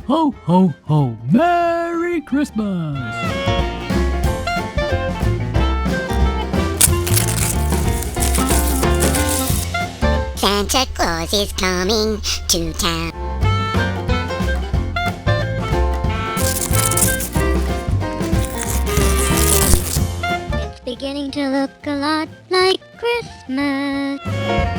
Ho, ho, ho! Merry Christmas! Santa Claus is coming to town. It's beginning to look a lot like Christmas.